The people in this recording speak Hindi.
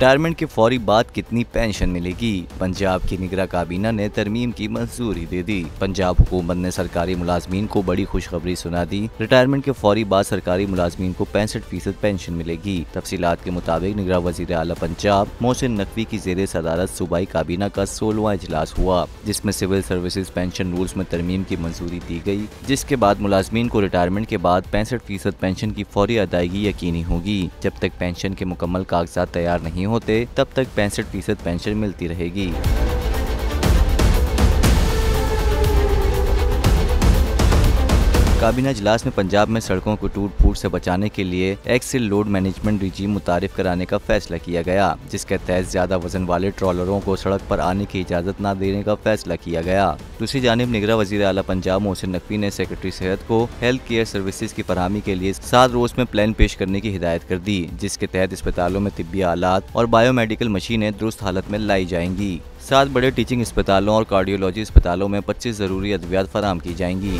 रिटायरमेंट के फौरी बाद कितनी पेंशन मिलेगी? पंजाब की निगरान काबीना ने तरमीम की मंजूरी दे दी। पंजाब हुकूमत ने सरकारी मुलाजमीन को बड़ी खुशखबरी सुना दी। रिटायरमेंट के फौरी बाद सरकारी मुलाजमीन को 65% पेंशन मिलेगी। तफसीलात के मुताबिक निगरान वज़ीर आला पंजाब मोहसिन नकवी की ज़ेर सदारत सूबाई काबीना का 16वां इजलास हुआ, जिसमें सिविल सर्विसेज पेंशन रूल्स में तरमीम की मंजूरी दी गई, जिसके बाद मुलाजमीन को रिटायरमेंट के बाद 65% पेंशन की फौरी अदायगी यकीनी होगी। जब तक पेंशन के मुकम्मल कागजात तैयार नहीं होते तब तक 65% पेंशन मिलती रहेगी। काबीना इजलास में पंजाब में सड़कों को टूट फूट से बचाने के लिए एक्सिल लोड मैनेजमेंट रिजीम मुतारिफ कराने का फैसला किया गया, जिसके तहत ज्यादा वजन वाले ट्रॉलरों को सड़क पर आने की इजाजत न देने का फैसला किया गया। दूसरी जानिब निगरान वज़ीर आला पंजाब मोहसिन नकवी ने सेक्रेटरी सेहत को हेल्थ केयर सर्विसेज की फराहमी के लिए 7 रोज में प्लान पेश करने की हिदायत कर दी, जिसके तहत अस्पतालों में तिब्बी आलात और बायोमेडिकल मशीनें दुरुस्त हालत में लाई जाएंगी। 7 बड़े टीचिंग अस्पतालों और कार्डियोलॉजी अस्पतालों में 25 जरूरी अद्वियात फराहम की जाएंगी।